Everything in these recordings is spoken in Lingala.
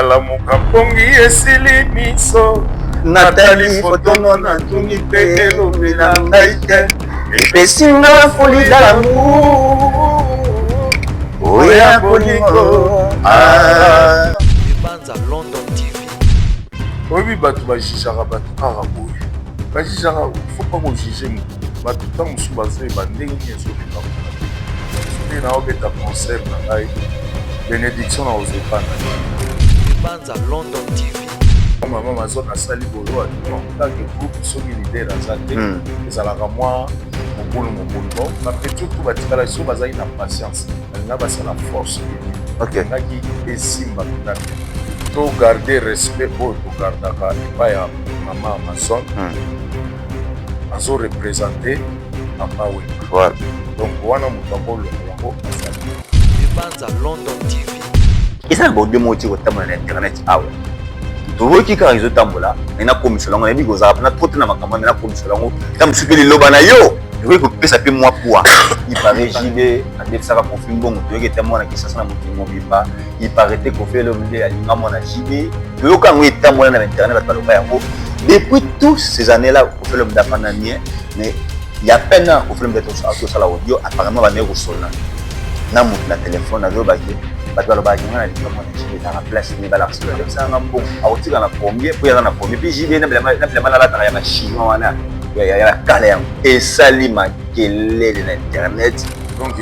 nalamuka pongi esili miso Natali fotono na tungi pe elobela ngai te epesinga foli dalamu oya bolingo Banza London TV. oyebi bato bajijaka bato kaka boye bajijaka fo mpa kojije motu bato ntango mosusu bazoyeba ndenge nini ezoleka mpona soki naobeta concert na ngai bénédiction na ozepana Banza London TV. mama mazo nasali boyo atake groupe soki lider aza te ezalaka mwa mobulu bon bapeti otu batikala so bazali na patience balinga basala force engaki esimba mpena te to garde respect oyo togardaka epai ya mama amazon azorepresente mama wema donc wana moto akolonga yango azali Banza London TV. ezala bodemo oti kotambola na internet awa toboki kaka ezotambola ena komisio lango nayebi kozala mpona trop te na makambo mena komisio lango ta mosusu mpe liloba na yo ekoki kopesa mpe mwa pwa ipare jibe adefisaka kofi mbongo toyoki ete mwana kisasa na mokili mobimba ipare te kofi elomide alinga mwana jibe toyoka yango etambola na internet bato baloba yango depuis tous ces années là kofi elomide afanda nie mais ya peine kofi elomide tosala audio apparemment bandeki kosolana na moto na telefone azobaki bato balobaki nga na linga mwana jibe ezaka place ne balakisaka efisaka mbongo akotika na premier mpo yaza na premier mpe jibe na bilamba nalataka ya bachinois wana ya kala yango esali makelele na internet donc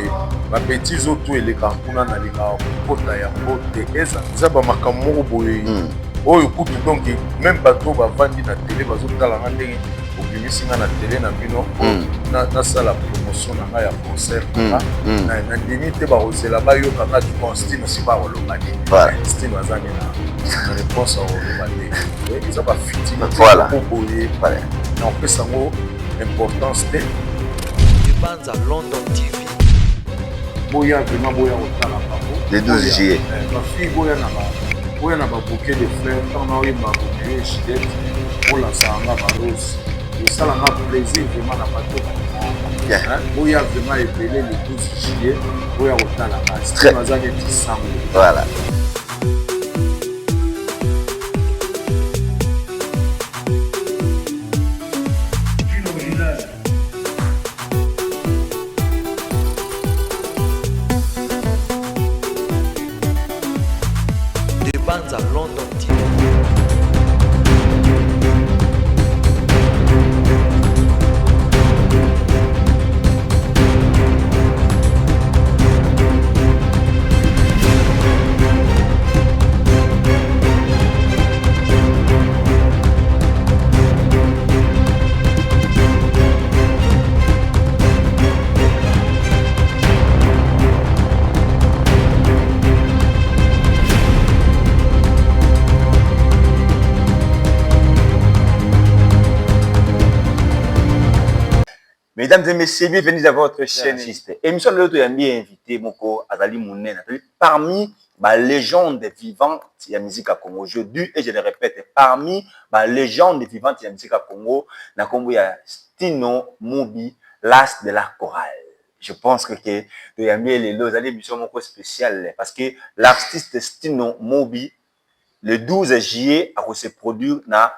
babétise oyo to eleka kuna na lingaka kokota yango te eza bamakambo moko boye oyo kutu donc même bato bavandi na tele bazotalanga ndenge obimisinga na tele na bino nasala promotion na ngai ya concert na ndimi te bakozela bayokanga du stino si bakoloba te stino azangi na réponse akoloba te eza bafitiko boye na opesa yango importance te Banza London TV. boya vraiment boya kotala bango le 12 juillet bafille boya na babouquet de fleurs ntango naoyemba bomeye gilete olansanga barose esalanga plaisir vraiment na bato boya vraiment ebele le 12 juillet boya kotala nga baza neti sango voilà Banza London TV. Mesdames et messieurs, bienvenue dans votre chaîne. Émission de l'autre, il y a bien invité Moko Azali Mounen. Parmi les légendes vivantes de la musique à Congo, aujourd'hui, et je le répète, parmi les légendes vivantes de la musique à Congo, il y a Stino Mobi, l'as de la chorale. Je pense que il y a bien les émissions Moko spéciales parce que l'artiste Stino Mobi, le 12 juillet, a se produit dans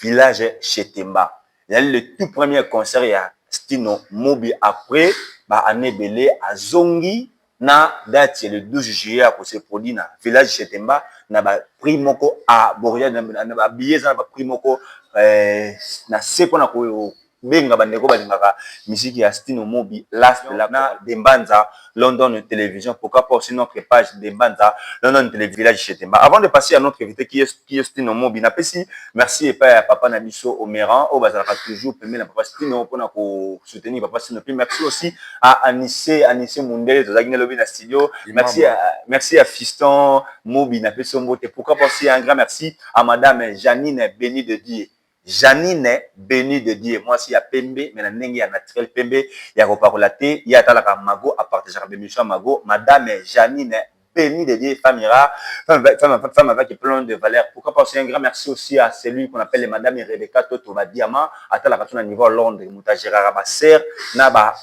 le village Chetemba. Il y a le tout premier concert, il y a Stino Mobi après année belé à Zongi na date le 12 juillet à se produit na village Chetemba na ba prix moko à Boria na ba billet na ba prix moko na seko na ko benga bandeko balingaka musique ya Stino Mobi l'as de la na Dembanza London Télévision pourquoi pas aussi notre page Dembanza London Télévision village Chetemba. Avant de passer à notre invité qui est Stino Mobi na pesi merci et pas papa Nabiso Omeran au bazalaka toujours permet na papa Stino pour na ko soutenir papa Stino puis merci aussi à Anissé Mundele de Zagine Lobby na studio merci à Fiston Mobi na pesi mbote pourquoi pas aussi un grand merci à madame Janine Béni de Dieu. Janine béni de Dieu. Moi, si y a Pembe, mais la nengi a naturel Pembe, y a reparolaté, y a talaka Mago, à partager avec Michel Mago, madame Janine béni de Dieu, femme avec plein de valeurs. Pourquoi pas aussi un grand merci aussi à celui qu'on appelle madame Rebecca Toto Diamant, à talaka niveau Londres, Moutagera Rabasser, Naba.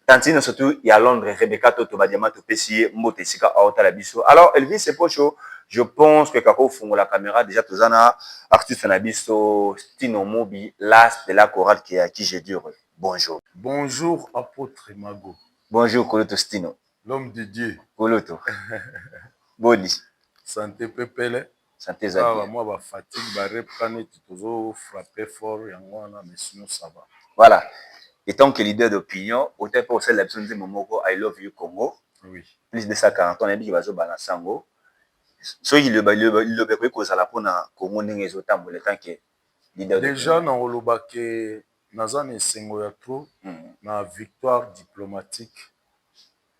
Tantine surtout, il y a Londres, Rebecca Toto Diamant, Pessi, Motesika, Aota Labiso. Alors, Elvis et Pocho, Je pense que kako fungo la caméra déjà tozana artiste nabiso Stino Mobi, l'as de la chorale qui est à qui j'ai dit bonjour. Bonjour, apôtre Mago. Bonjour Koloto Stino. L'homme de Dieu. Koloto. Boni. Santé pepele. Santé Zabi. Moi, ba fatigue, ba repane, toujours frapper fort, yangwana, mais sinon ça va. Voilà. Étant que leader d'opinion, autant pour celle la personne de Momoko, I love you Congo. Oui. Plus de 140 ans, on a dit qu'il va se balancer en haut. So il le béqué cause à la peau na Congo n'engage autant pour le temps que leader. Déjà, dans Oloba que Nazan et Sengoyato, na victoire diplomatique,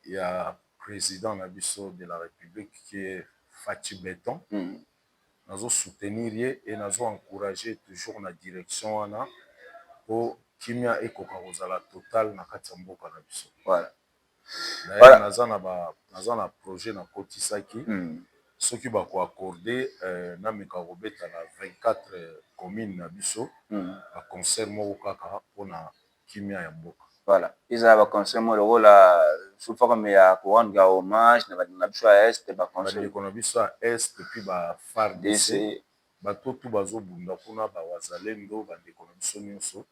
il y a président Nabiso de la République qui est Fathi Béton. Nazo soutenir et nazo encourager toujours la direction wana pour kimia ekoka kozala total na kati ya mboka na biso. Voilà. D'ailleurs, naza na projet na kotisaki. Ceux qui vont accorder na mekabeta na 24 communes na biso a concert moko kaka pona kimia ya mboka. Voilà. Ils avaient concert mo le rôle sous forme ya couronne ga hommage na biso à est ba concert ko na biso à est puis ba FARDC bato tout bazo bunda kuna ba wazalendo ba ndeko na biso nyonso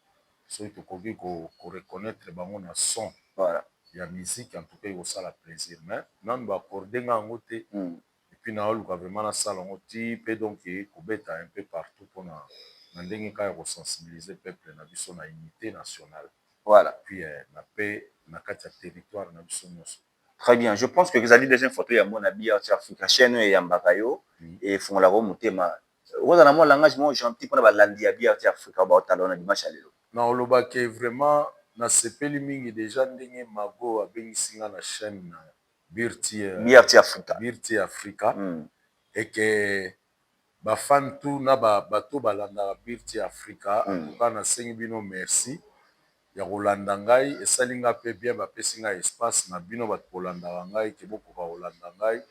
so tokoki ko reconnaître bango na son. Voilà. Il y a musique en tout cas il ça la plaisir mais non ba accorder nga ngote et puis na oluka vraiment na salon ngoti pe donc ko beta un peu partout pour na ndenge ka ko sensibiliser peuple na biso na unité nationale. Voilà. Puis na paix na kati ya territoire na biso nyonso. Très bien. Je pense que vous avez déjà une photo ya mon habit sur Africa chaîne et Yambakayo et font la motema. Vous avez un langage moi gentil pour la landi habit sur Africa ba talona dimanche alelo. Na oloba ke vraiment na sepeli mingi déjà ndenge Mago abengisinga na chaîne na Birti Africa et que ba fan tout na bato balanda Birti Africa en na sengi bino merci ya kolanda ngai esali nga pe bien bapesi ngai espace na bino bato kolanda ngai ke bokoka kolanda ngai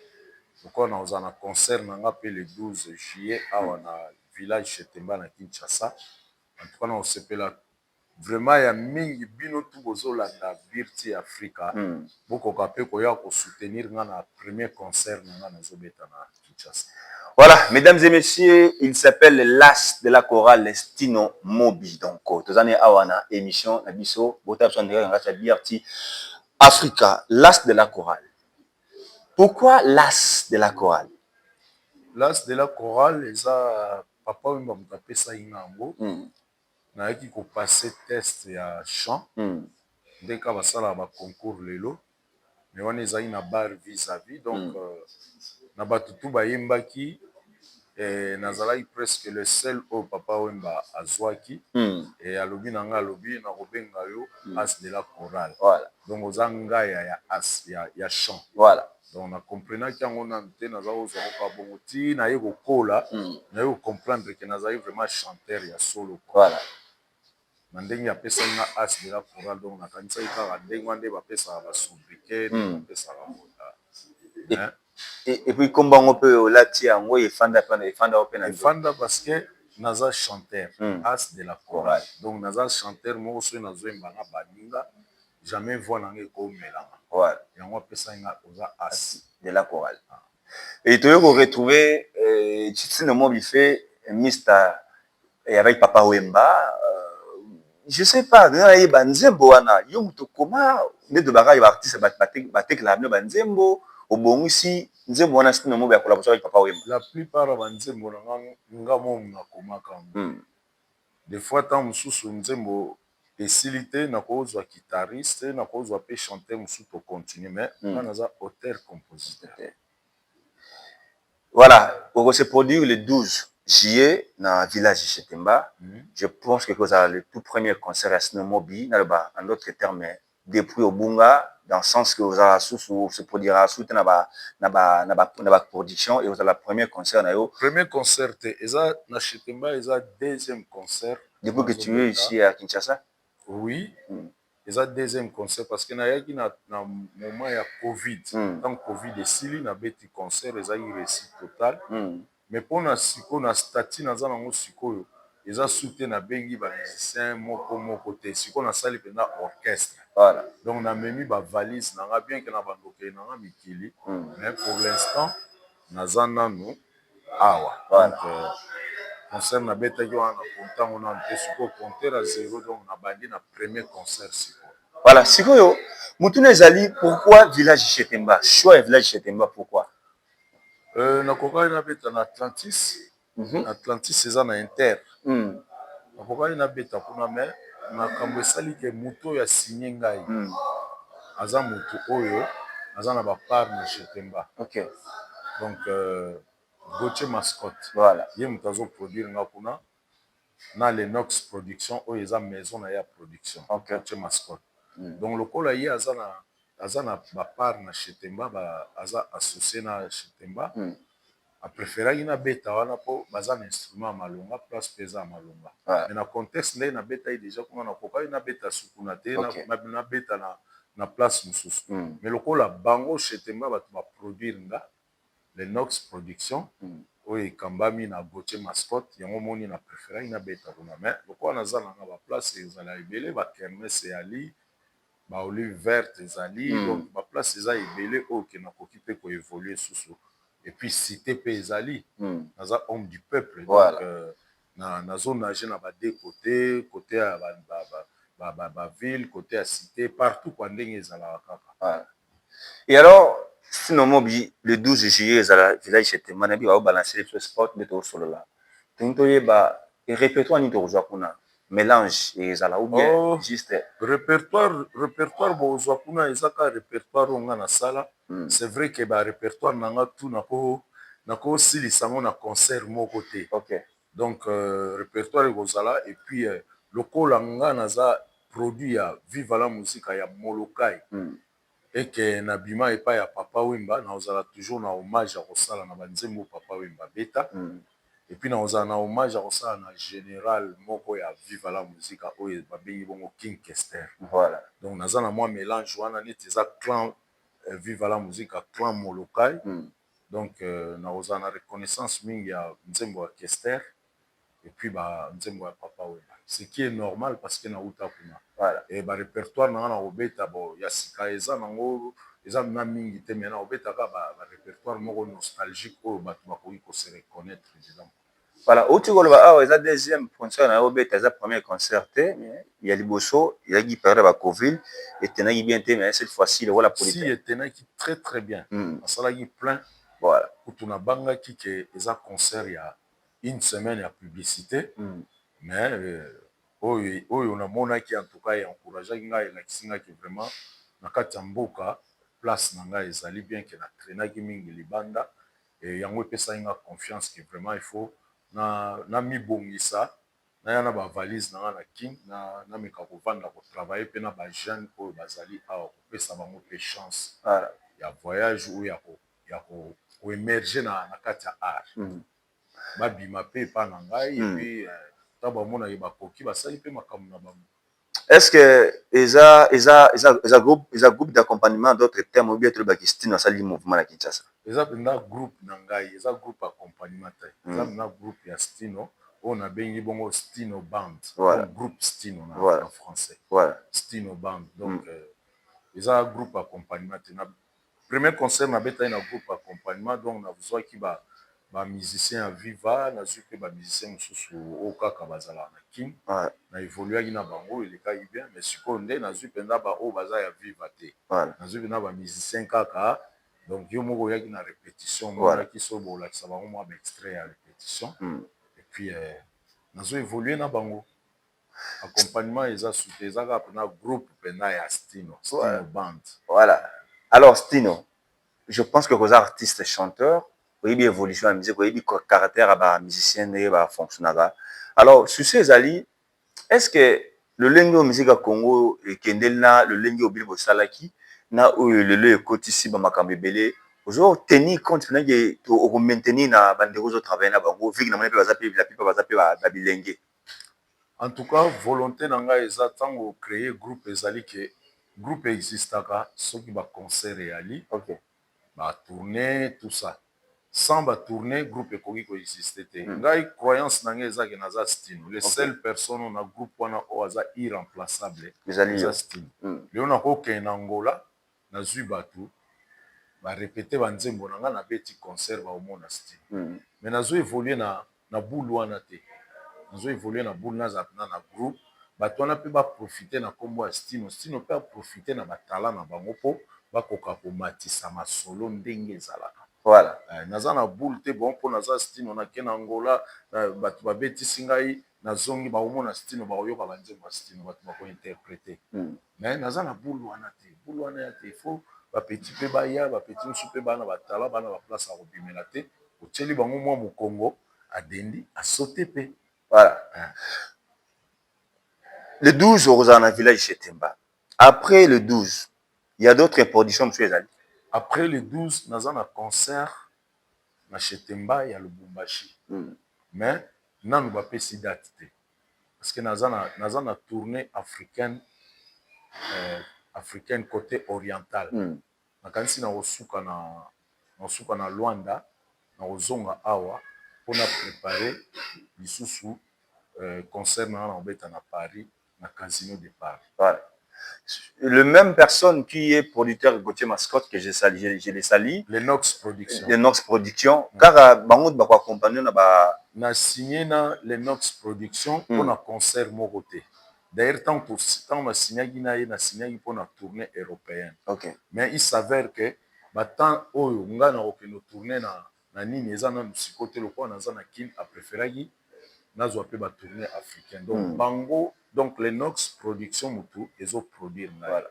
lokona oza na concert na nga pe le 12 juillet awa na village Chetemba na Kinshasa. En tout cas na osepela vraiment ya mingi bino tout bozolanda Birti Africa bokoka pe koya ko soutenir nga na premier concert na nga nazobeta na Kinshasa. Voilà, mesdames et messieurs, il s'appelle l'as de la chorale Stino Mobi. Donc, tous années awana émission Nabiso, Botabson de Birti Africa, l'as de la chorale. Pourquoi l'as de la chorale? L'as de la chorale, les papa m'a tapé ça inango. Na qui ko passer test ya chant. Dès ka basala ba concours lelo. Mais on est na bar vis-à-vis donc na batutu ba yembaki nazalaki presque le seul au papa wemba azwaki et alobi nanga alobi na kobenga yo as de la chorale. Voilà. Donc ozanga ya as ya chant. Voilà. Donc na comprenant kiango na nte naza ozwa ko bongo ti na ye kokola na ye comprendre que nazali vraiment chanteur ya solo. Voilà. Na ndenge apesa nga as de la chorale donc na kanisa kaka ndenge wande bapesa ba sobriquet bapesa ba et puis comme on peut là tiens moi il fanda open fanda parce que naza chanteur as de la chorale donc naza chanteur mo so nazo mbanga baninga jamais voir nanga ko melanga. Voilà. Yango apesa nga oza as de la chorale. Et tu peux retrouver Titino Mobi fait Mr et avec Papa Wemba je sais pas na ye banzembo wana yo muto koma ne de bagaille artiste batek la banzembo obongisi nzembo wana Stino Mobi ya collaboration avec Papa Wemba. La plupart ya banzembo nga mo na koma kama des fois tant mususu nzembo esilité na kozwa guitariste na kozwa pe chanteur mususu to continuer mais nga naza auteur compositeur. Voilà, on va se produire le 12 juillet dans le village de Chetemba. Je pense que vous avez le tout premier concert à Stino Mobi, en d'autres termes, depuis au Bunga, dans le sens que vous avez se produira sous la production et vous avez le premier concert. Premier concert, et na Chetemba, et deuxième concert. Depuis que tu es ici à Kinshasa? Oui. Et ça deuxième concert parce que na yaki na moment ya Covid. Tant Covid esili na beti concert et ça y réussite total. Mais pour na siko na stati na za nango sikoyo eza soute na bengi ba musicien moko te siko na sali pena orchestre. Voilà. Donc na memi ba valise na nga bien que na bandoke na nga mikili. Mais pour l'instant naza nanu awa. Voilà. Donc concert nabetaki wana kontango nanu te sikoyo compteur à zéro, donc nabandi na premier concert sikoyo. Voilà, sikoyo mutuna ezali pourquoi village Chetemba, choix ya village Chetemba pourquoi? Nakokaki nabeta na Atlantis. Atlantis eza na Inter. nakokaki nabeta kuna me makambo esali ke moto oyo asinye ngai aza moto oyo aza na bapart na Chetemba. Okay. Donc Gauthier Mascotte, voilà. ye moto azoproduire nga kuna na Lenox production oyo eza maison na ye ya production. Okay. Gauthier Mascotte. Donc lokola ye aza na bapart na Chetemba, aza associé na Chetemba, apréféraki nabeta wana mpo baza na instrument ya malonga place mpe eza ya malonga. Mais na contexte ndenge nabeta ye déjà kuna nakokaki nabeta sukuna te, nabeta na place mosusu. Mais lokola bango Chetemba bato baproduire nga Lenox production oyo ekambami na Gauthier Mascotte, yango moni na préféraki nabeta kuna. Mais lokola naza nanga baplace ezala ebele, bakermese eyali, baolive verte ezali, donc baplace eza ebele oyo ke nakoki mpe koévolue susu. Et puis cité pe ezali, naza homme du peuple, voilà. donc nazo nager na ba deux côtés, côté ya ba ville, côté ya cité, partout kwa ndenge ezalaka kaka. Voilà. Et alors sinon mobi le 12 juillet ezala village Chetemba na bi ba balancer le sport de to solo là. Tinto yeba et répertoire ni to rozwa kuna mélange ezala ou bien juste répertoire bozwa kuna ezaka répertoire onga na sala. C'est vrai que ba répertoire nanga tout nako silisa ngo na concert moko te. Okay. Donc répertoire ekozala et puis lokola nga naza produit ya Viva la Musica ya Molokai et que nabima epa ya Papa Wemba naozala toujours na hommage à kosala na banzembo Papa Wemba beta. Et puis naozala na hommage à kosala na général moko ya Viva la Musica oyo babengi bongo King Kester. Voilà. Donc naza na moi mélange wana neti eza clan Viva la Musica clan Molokai. Donc naozala na reconnaissance mingi ya nzembo ya Kester et puis ba nzembo ya Papa Wemba, ce qui est normal parce que na uta kuna. Voilà. Et ba répertoire na obeta bo ya sika eza nango eza na mingi te, mais na obeta ka ba répertoire moko nostalgique oyo bato bakoki ko se reconnaître évidemment. Voilà, autre koloba awa eza deuxième concert na obeta eza premier concert te, mais ya liboso ya gi période ba Covid et tenaki bien te, mais cette fois-ci le voilà si et tenaki très bien. Asala gi plein. Voilà. Kutuna banga ki ke eza concert ya une semaine ya publicité, mais oyo namonaki en tout cas et encourageaki ngai elakisi ngaki vraiment na kati ya mboka place na ngai ezali bien ke na traînaki mingi libanda et yango epesaki nga confiance que vraiment il faut na mibongisa naya na bavalise na nga na king na meka kovanda kotravaille mpe na bajeune oyo bazali awa kopesa bango mpe chance ya voyage oyo ya koemerge na kati ya art. Babima pe epa na ngai et puis ta bamonaki bakoki basali mpe makambo na bango. Est-ce que eza groupe d'accompagnement d'autres thèmes ou bien tout baki style asali mouvement na Kinshasa? Eza penda groupe na ngai, eza groupe accompagnement te. Eza penda groupe ya Stino oyo nabengi bongo Stino Band. Voilà. Groupe Stino voilà. En français. Voilà. Stino Band. Donc eza groupe accompagnement te. Na premier concert na beta na groupe accompagnement, donc na vzwaki ba musicien ya Viva, na zwi pe ba musicien mosusu oyo kaka bazala na king. Na évoluaki na bango elekaki bien, mais sikoyo nde nazwi penda ba oyo baza ya Viva te. Nazwi penda ba musicien kaka. Donc yo moko oyaki na répétition monaki so bolakisa bango mwa ba extrait ya répétition. Et puis nazo évoluer na bango. Accompagnement eza soute eza kaka pena groupe pena ya Stino Band. Voilà. Alors Stino, je pense que vos artistes chanteurs oyebi évolution ya musique, oyebi caractère ba musicien ndenge ba fonctionnaka. Alors sur ces ali, est-ce que le lenge o musique ya Congo ekendeli na le lenge obili bosalaki na oyo lelo ekotisi ba makambo ebele ozo tenir compte na ke to maintenir na bandeko ozo travailler na bango vu que na mona pe baza pe la plupart baza pe ba bilenge? En tout cas volonté na ngai eza tango créer groupe ezali ke groupe existaka soki ba concert eyali ba tourner tout ça. Sans ba tourner groupe ekoki ko exister te. Ngai croyance na ngai eza ke naza Stino. Le seul personne na groupe wana o aza irremplaçable eza Stino. Leo na ko ke na Angola na zwi batu barépété banzembo na nga na beti concert baomona style mais nazo évoluer na boule wana te nazo évoluer na boule naza na groupe bato wana mpe baprofite na nkombo ya stino stino mpe aprofite na batala na bango mpo bakoka komatisa masolo ndenge ezalaka voilà naza na boule te bon mpo naza stino nake na ngola bato babetisi ngai nazongi baomona stino bakoyoka banzembo ya stino bato bakointerprete mais naza na boule wana te boule wana ya te ifo bapeti mpe baya bapeti mosusu mpe bana batala bana baplace ya kobimela te otieli bango mwa mokongo adendi asote mpe voilà le 12 au un village chez Temba. Après le 12, il y a d'autres productions, monsieur Ezali. Après le 12, nous avons un concert chez Temba et à Lubumbashi. Mais nous n'avons pas fait date. Parce que nous avons une tournée africaine, africaine côté oriental. Nous avons na Luanda, na Zonga Awa, pour préparer les concert à Paris, na Casino de Paris. Voilà. Le même personne qui est producteur Gauthier Mascotte que je les salue. Les Nox Productions. Les Nox Productions. Car bango ba accompagner na ba na signé na les Nox Productions pour un concert mogoté. D'ailleurs tant on a signé na signé pour une tournée européenne. OK. Mais il s'avère que tant oyo nga na okeno tournée na nini eza na musikote lokwa na za na kin a préféré nazo pe ba tournée africaine. Donc bango donc les Nox Productions mutu ezo produire voilà.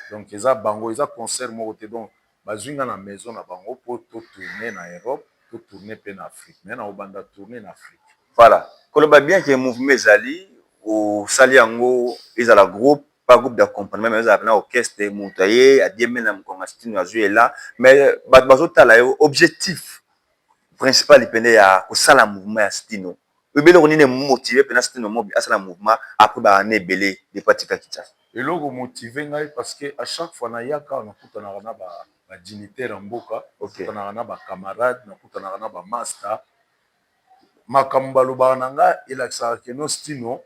Donc eza bango eza concert mogoté donc bazwinga na maison na bango pour to tourner na Europe to tourner pe na Afrique mais na obanda tourner na Afrique voilà koloba bien que mouvement ezali au sali yango ezala groupe pas groupe d'accompagnement mais ezala na orchestre montaye a diemel na mkonga style azui là mais bazotala yo objectif principal ipende ya kosala mouvement ya style ebele onine motivé pena style mobi asala mouvement après ba ne belé de pratika kitsa eloko motivé ngai parce que à chaque fois na yaka na kutanaka na ba dignitaire en mboka kutanaka na ba camarade na kutanaka na ba master makambo balobaka na nga elakisaka keno stino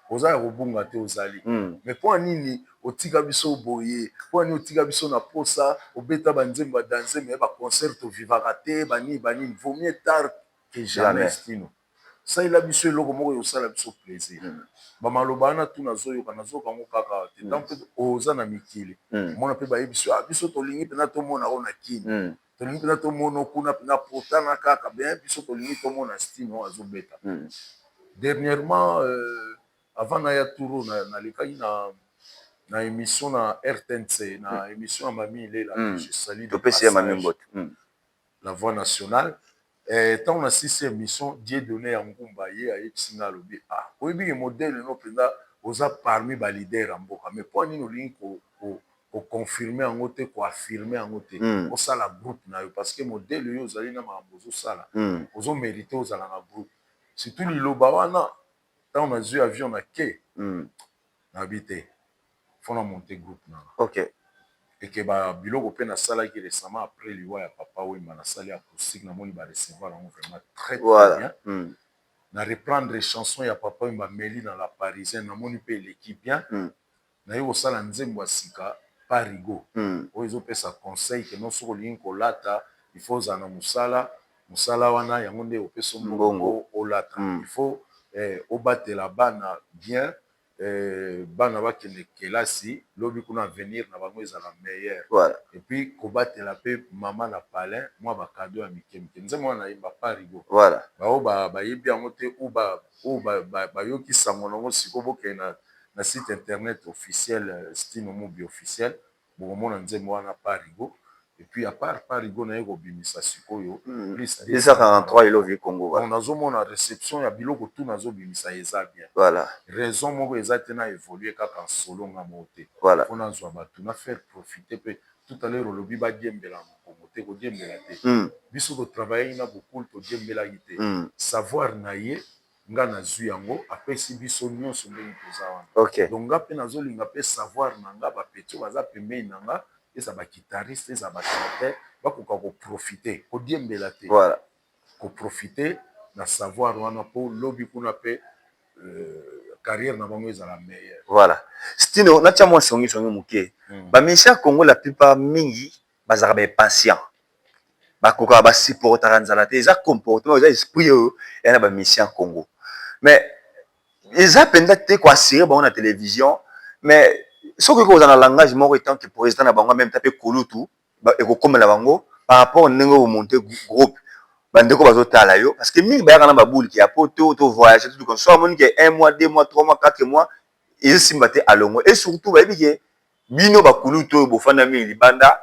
oza ya kobunga te ozali mais mpo nini otika biso boye mpo nini otika biso na posa obeta banzembo badanse me baconcert tovivaka te banini vaut mieux tard que jamais stino salela biso eloko moko yosala biso plaisir bamaloba wana tu nazoyoka nazokango kaka te tant mpe oza na mikili mona mpe bayebi biso biso tolingi mpena tomona o na kini tolingi mpena tomona kuna mpena potana kaka bien biso tolingi tomona stino azobeta dernièrement avant naya turo nalekaki na émission na RTNC na émission ya mami ilela je salue la voix nationale ntango nasisi émission die donné ya ngumba ye ayebisi nga alobi oyebi modele no mpenza oza parmi balider ya mboka mais mpo nini olingi koconfirme yango te koaffirme yango te osala groupe na yo parce que modele oyo ozali na makambo ozosala ozomérite ozala na groupe surtout liloba wana ntango nazwi avion na ke nayebi te fo na monte groupe nanga eke biloko mpe nasalaki récemment après liwa ya papa wemba nasali acoustique namoni barecevoir yango vraiment très bien na reprendre chanson ya papa wemba meli na la parisienne namoni mpe eleki bien naye kosala nzembo ya sika parigo oyo ezopesa conseil ke non soki olingi kolata il faut ozala na mosala wana yango nde opesa mbongo olata il faut obatela bana bien bana bakende kelasi lobi kuna avenir na bango ezala meilleur et puis kobatela mpe mama na palin mwa bakado ya mike mike nzembo wana nayemba parigo bao bayebi yango te oyo bayoki sango nango sikoyo bokende na site internet officiel stino mobi officiel bokomona nzembo wana parigo et puis à part parigo naye kobimisa sikoyo plus 243 elovi Congo donc nazomona réception ya biloko tu nazobimisa eza bien raison moko eza te na évoluer kaka solo nga moko te mpo nazwa bato na faire profiter mpe tout à l'heure olobi badiembela mokongo te kodiembela te biso totravaillaki na bokulu todiembelaki te savoir na ye nga nazwi yango apesi biso nyonso ndenge toza wana donc nga mpe nazolinga mpe savoir na nga bapeti oyo baza pembeni na nga eza baguitariste eza bachanteur bakoka koprofite kodiembela te koprofite na savoir wana mpo lobi kuna mpe carrière na bango ezala meilleure stino natia mwa songi moke bamisia congo la plupart mingi bazalaka ba patient bakoka basupportaka nzala te eza comportement eza esprit oyo eya na bamisien Congo mais eza mpenza te koassire bango na télévision mais soki okoki kozala na langage moko etant que président na bango même ta mpe kolutu ekokomela bango par rapport ndenge omonte groupe bandeko bazotala yo parce que mingi bayaka na babuliki ya po to voyage tout comme ça amoni ke 1 mois 2 mois 3 mois 4 mois ezosimba te alongo et surtout bayebi ke bino bakulutu oyo bofanda mingi libanda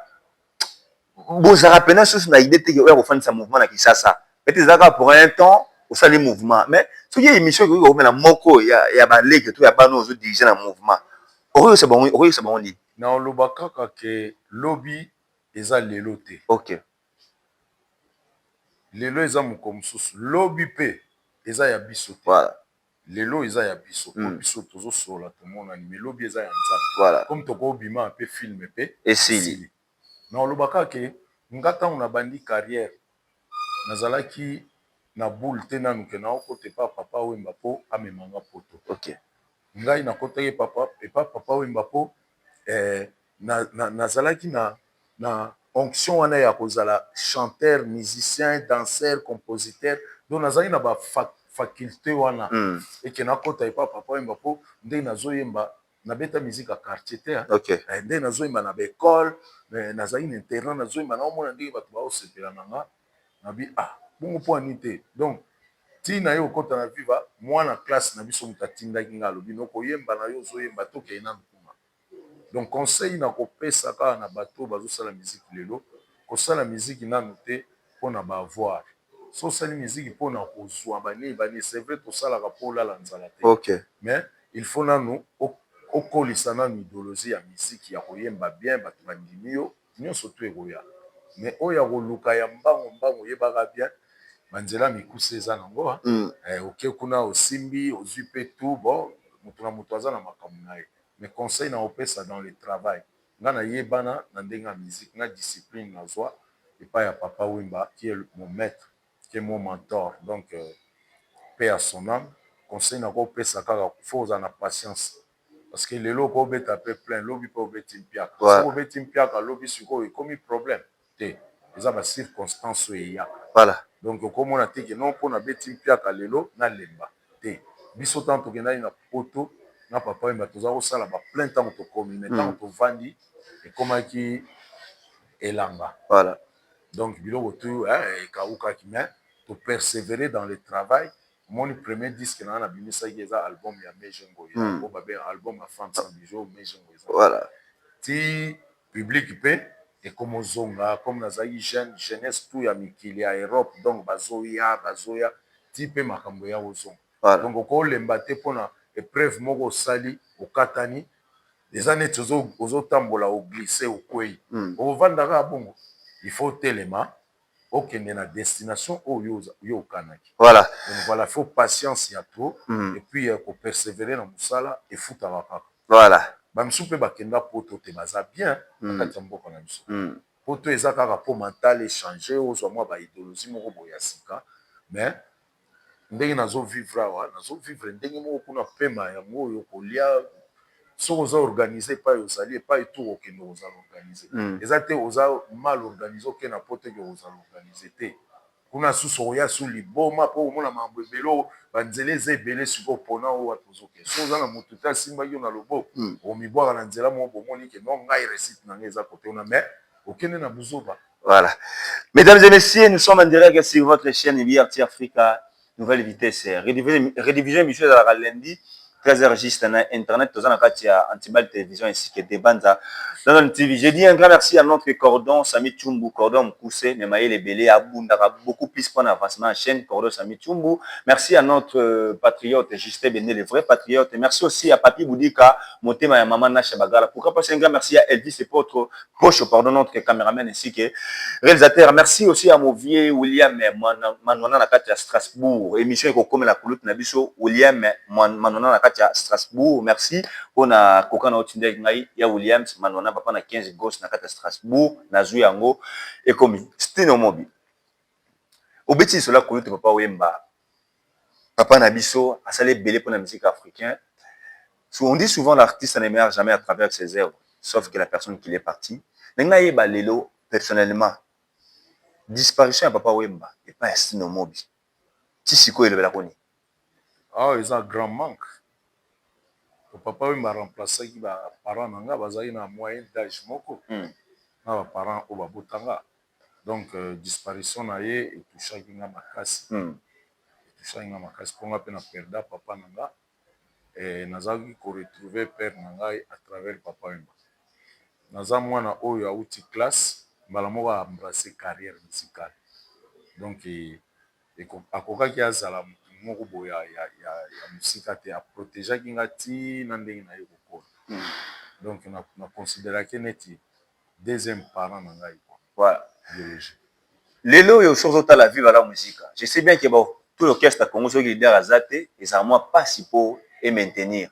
bozala pena susu na idée te ke oya kofandisa mouvement na Kinshasa ete ezalaka pour un temps osali mouvement mais soki émission ekoki kokomela moko ya balege to ya bana ozodirige na mouvement okoyosa bango nini na oloba kaka ke lobi eza lelo te ok lelo eza moko mosusu lobi mpe eza ya biso te voilà lelo eza ya biso po biso tozosola tomonani me lobi eza ya nzambe voilà comme tokobima mpe filme mpe esili na oloba kaka ke nga ntango nabandi carrière nazalaki na boule te nanu ke naokota epa papa wemba mpo amemanga poto ok ngai nakotaki epa papa wemba mpo nazalaki na onction wana ya kozala chanteur musicien danseur compositeur donc nazalaki na bafaculté wana eke nakota epa papa wemba mpo ndenge nazoyemba nabeta musique ya quartier te ndenge nazoyemba na baekole nazalaki na internat nazoyemba naomona ndenge bato baosepela na nga nabi bongo mpo ani te donc ntina ye okota na viva mwana classe na biso moto atindaki nga alobi nokoyemba na yo ozoyemba tokei na nkuma donc conseil na kopesa kaka na bato bazosala miziki lelo kosala miziki nanu te mpona baavoir so osali miziki mpona kozwa bani c'est vrai tosalaka mpo olala nzala te mais il faut nanu okolisa nanu idéologie ya miziki ya koyemba bien bato bandimi yo nyonso to ekoya mais oyo ya koluka ya mbango oyebaka bien banzela mikuse eza nango oke kuna osimbi ozwi mpe tu bon moto na moto aza na makambo na ye mais conseil na opesa dans le travail nga nayebana na ndenge ya musique na discipline nazwa epai ya papa wemba qui est mon maître qui est mon mentor donc paix à son âme conseil na kopesa kaka faut ozala na patience parce que lelo ko obeta mpe plein lobi mpe obeti mpiaka so obeti mpiaka lobi sikoyo ekomi problème te eza bacirconstance oyo eyaka voilà donc okomona te ke non mpona beti mpiaka lelo nalemba te biso ntango tokendaki na poto na papa wemba toza kosala baplein ntango tokomi me ntango tovandi ekomaki elanga voilà donc biloko tu ekawukaki mais topersévérer dans le travail omoni premier disque na nga nabimisaki eza album ya mejengo o babe album ya femme sans bijou mejengo eza voilà ti public mpe ekomozonga comme nazalaki jeunesse tout ya mikili ya Europe donc bazoya ti mpe makambo ya ozonga donc okolemba te mpona épreuve moko osali okatani eza neti ozotambola oglisse okwei ovandaka bongo il faut telema okende na destination oyo yo okanaki voilà donc voilà faut patience ya to et puis kopersévérer na mosala efutaka kaka voilà bamisu mpe bakenda poto te baza bien na kati ya mboka na biso poto eza kaka mpo mental échange ozwa mwa baidéologie moko boye ya sika mais ndenge nazovivre awa nazovivre ndenge moko kuna pema yango oyo kolia soki oza organise epai ozali epai tu okende kozala organise eza te oza mal organise okenda po teke kozala organise te kuna susu oya su liboma mpo omona mambo ebele banzela eza ebele sikoyo mpona oyo wato ozokende so oza na motu te asimbaki yo na loboko omibwaka na nzela moko bomoni ke non ngai récite na ngai eza kote wana mais okende na buzoba. Voilà. Mesdames et messieurs, nous sommes en direct sur votre chaîne IBRT Africa, nouvelle vitesse. Rédivision émission de la lundi, 13h juste sur Internet, tous en Katia, Antibal Télévision ainsi que des bandes dans notre TV. Je dis un grand merci à notre cordon, Sami Tchumbu, cordon Mkousse, Nemaye Lebele, Abundara, beaucoup plus pour l'avancement en chaîne, cordon Sami Tchumbu. Merci à notre patriote, Justin Bené, le vrai patriote. Merci aussi à Papi Boudika, Motema et Maman Nacha Bagala. Pourquoi pas un grand merci à Elvis et votre poche, pardon, notre caméraman ainsi que réalisateur. Merci aussi à mon vieux William Manona Nakati à Strasbourg. Émission comme la Pouloute Nabiso, William Manona Nakati à Strasbourg. Merci. On a Kokana Otinde Ngai, ya Williams Manona, papa na 15 gosses Nakati à Strasbourg, Nazu Yango, et comme Stino Mobi. Obeti cela Pouloute papa Wemba. Papa Nabiso, a salé belé pour la musique africaine. On dit souvent l'artiste n'émerge jamais à travers ses œuvres, sauf que la personne qui est partie. Nenga yeba lelo personnellement disparition ya papa Wemba epai ya Sino Mobi ti sikoyo elobelaka nini? awa eza grand manque. Papa oyo baremplaçaki baparent na nga bazalaki na moyen d'âge moko na baparent oyo babotanga. Donc disparition na ye etushaki nga makasi, etushaki nga makasi mpo nga mpe na perda papa na nga. Nazalaki koretrouve père na ngai à travers papa Wemba. Naza mwana oyo awuti classe mbala moko aembrase carrière musicale, donc akokaki azala motu moko boye ya musika te, aprotegeaki nga ntina ndenge na ye kokola. Donc naconsidéraki neti deuxième parent na ngai Voilà. biologique. Lelo oyo soki ozotala vivre la musique, je sais bien que tout l'orchestre Congo soki leader aza te ezala mwa mpasi mpo maintenir,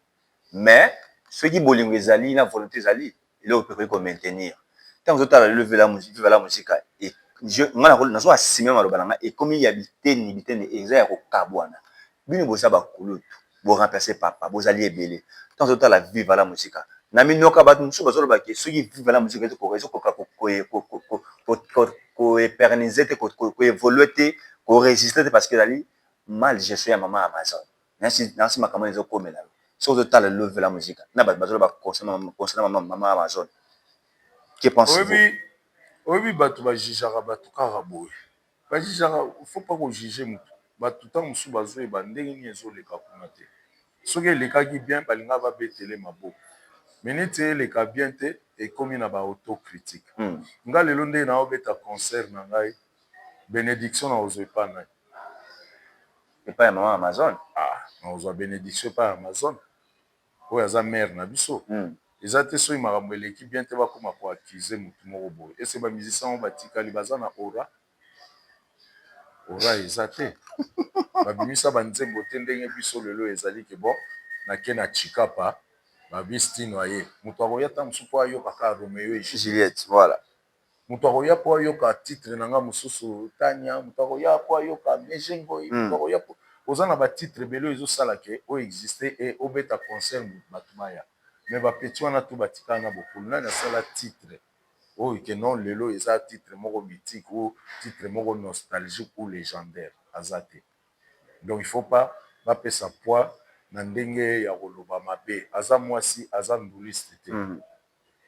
mais soki bolingo ezali na volonté ezali eloko mpe koki komaintenir. Ntango ozotala lelo vivre la musique nga nazo asime maloba na nga ekomi ya biteni biteni eza ya kokabwana. Bino boza bakulutu boremplace papa bozali ebele. Ntango ozotala vivre la musique na minoka bato mosusu bazolobaki soki vivre la musique ezokoka koéperniser te koévolue te korésister te parce que ezali mal gestion ya mama Amazon nansi makambo ezokomela soki ozotala lelo vivre la musique na bato bazoloba concernant mama Amazon. Que pensez-vous? Oyebi bato bajijaka bato kaka boye, bajijaka faut pas kojuge motu. Bato ntango mosusu bazoyeba ndenge nini ezoleka kuna te. Soki elekaki bien balinga babetele maboko, mais neti eleka bien te ekomi na baautocritique. Nga lelo ndenge naobeta concert na ngai bénédiction na ozwa epa nai epai ya mama Amazon. Na ozwa bénédiction epai ya Amazon oyo aza mare na biso. Eza te soki makambo eleki bien te bakoma koaccuse motu moko boye. Ese bamusicien oyo batikali baza na ora eza te babimisa banzembo te ndenge biso lelo ezali ke bon nake na chikapa babistino aye moto akoya ta mosusu mpo ayoka kaka Romeo et Juliette. Voilà. Moto akoya mpo ayoka titre na nga mosusu Tania, moto akoya mpo ayoka Mejengoi, moto akoya mpo oza na batitre ebele oyo ezosala ke oyo existe e obeta concert bato baya. Mais bapeti wana to batikala na bokulu nani asala titre oyo ke non lelo eza titre moko mythique ou titre moko nostalgique ou légendaire aza te. Donc il faut pas bapesa poids na ndenge ya koloba mabe. Aza mwasi aza nduliste te,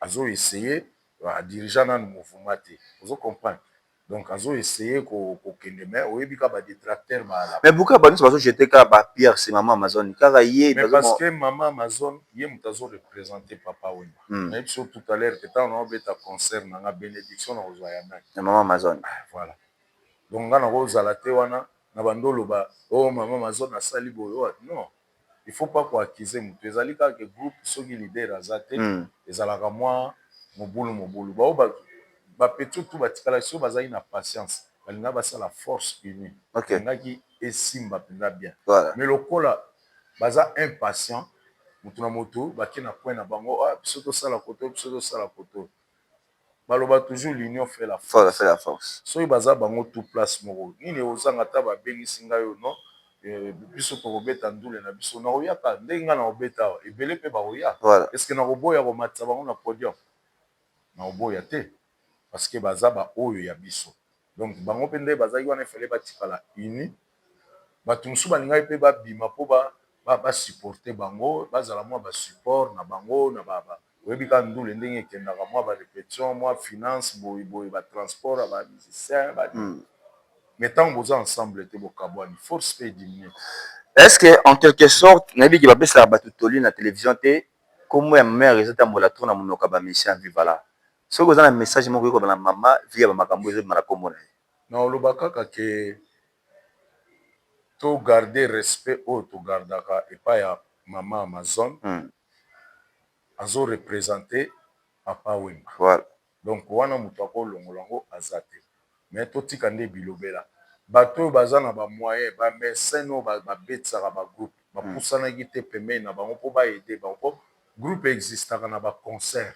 azo essayer adirija nanu mouvement te, ozo comprendre. Donc azo essayer kokende mais oyebi ka badetracteur baala. Mais pourquoi baniso bazo jeter ka ba pierre c'est mama Amazon kaka ye mais parce que mama Amazon ye moto azo représenter papa Wemba. Na biso tout à l'heure que tant on obeta concert na nga bénédiction na ozwa ya nani na mama Amazon. Voilà. Donc nga na kozala te wana na bandolo ba oh mama Amazon asali boyo non. Il faut pas accuser moto ezali kaka ke groupe soki leader aza te ezalaka mwa mobulu bapeti tu batikala so bazali na patience balinga basala force unie ngaki esimba mpenza bien. Mais lokola baza impatient motu na moto bake na point na bango biso tosala koto biso tosala koto baloba toujours l'union fait la force. Soki baza bango tout place moko nini ozanga ta babengisi ngai yo non biso tokobeta ndule na biso na oyaka ndenge nga na obeta ebele mpe baoya. Est-ce que na koboya komatisa bango na podium? Na oboya te parce que baza ba oyo ya biso. Donc bango mpe nde bazaki wana efale batikala uni bato mosusu balingai mpe babima mpo basupporte bango bazala mwa basupport na bango na oyebi ka ndule ndenge ekendaka mwa barépétition mwa finance boyeboye batransport ya bamusicien mais ntango boza ensemble te bokabwani force mpe diminue. Est-ce que en quelque sorte nayebi ke bapesaka bato toli na télévision te komo ya mare ezotambola tro na monoko ya bamisien vivala soki oza na message moko ekoba na mama via bamakambo ezobima na kombo na ye? Na oloba kaka ke to garder respect oyo togardaka epai ya mama Amazon azo représenter papa Wemba. Voilà. Donc wana moto akolongola yango aza te mais totika nde bilobela bato oyo baza na bamoyen bamesene oyo babetisaka bagroupe bapusanaki te pembeni na bango mpo baede bango mpo groupe existaka na baconcert.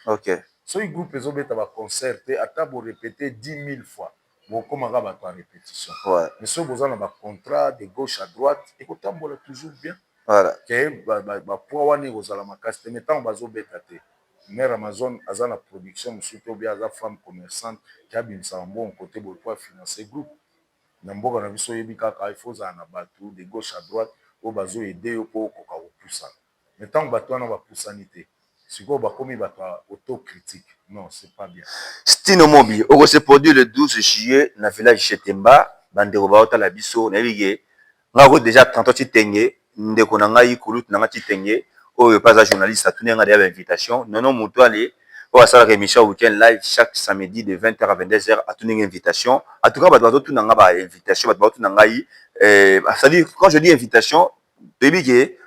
Soki groupe ezobeta baconcert te ata borepete 10 000 fois bokomaka bato ya répétition. Mais soki boza na bacontrat de gauche à droite ekotambola toujours bien ke bapoids wana ekozala makasi te mais ntango bazobeta te mère Amazon aza na production mosusu to bien aza femme commerçante qui abimisaka mbongo côté boye po afinance groupe na mboka na biso oyebi kaka il faut ozala na bato de gauche à droite oyo bazoede yo mpo okoka kopusana mais ntango bato wana bapusani te sikoyo bakomi bato ya autocritique non c'est pas bien. Stino Mobi se produit le 12 juillet na village Chetemba bandeko baotala biso nayebi ke ngako déjà 30 titenge ndeko na ngai kulutu na ngati tenge oyo pas journaliste atuni nga déjà invitation nono moto ale oyo asalaka émission weekend live chaque samedi de 20h à 22h atuni nga invitation en tout cas bato bazotuna nga ba invitation bato bazotuna ngai c'est-à-dire quand je dis invitation baby ke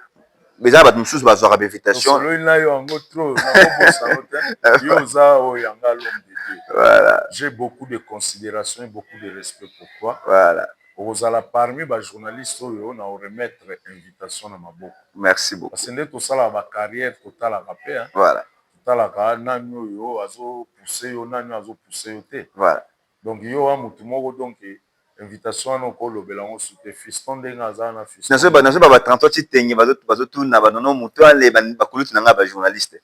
beza bato mosusu bazwaka ba invitation sololi na yo yango trop nakobosango te yo oza oyo yanga l'homme de Dieu. Voilà. J'ai beaucoup de considération et beaucoup de respect pour toi. Voilà. Ozala parmi ba journalistes oyo na remettre invitation na maboko. Merci beaucoup. Parce que nde tosala ba carrière totalaka pe hein. Voilà. Totalaka nani oyo azo pousser yo nani azo pousser yo te. Voilà. Donc yo wa mutu moko donc invitation no ko lobela ngo sute fiston ndenga aza na fiston. Naso ba 30 titenge bazotuna banono mutu ale bakulutu nanga ba journaliste.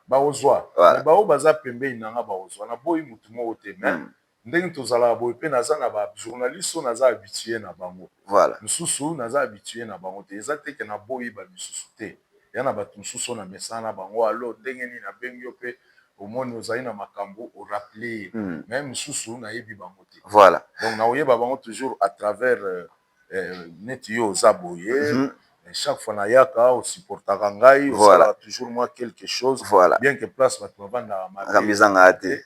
Baozwa. Mais bao baza pembeni nanga baozwa na boyi mutu moko te mais ndenge tozalaka boye mpe naza na bajournaliste oyo naza habitué na bango voilà. Misusu naza habitué na bango te eza teke na boyi bamisusu te ya na bato mosusu oyo na mesana na bango alo ndenge nini nabengi yo mpe omoni ozali na makambo orappele ye mais misusu nayebi bango te voilà. donc naoyeba bango toujours à travers neti yo oza boye chaque fois nayaka osupportaka ngai osalaka toujours moi quelque chose voilà. bien que place bato bavandaka mabezanga te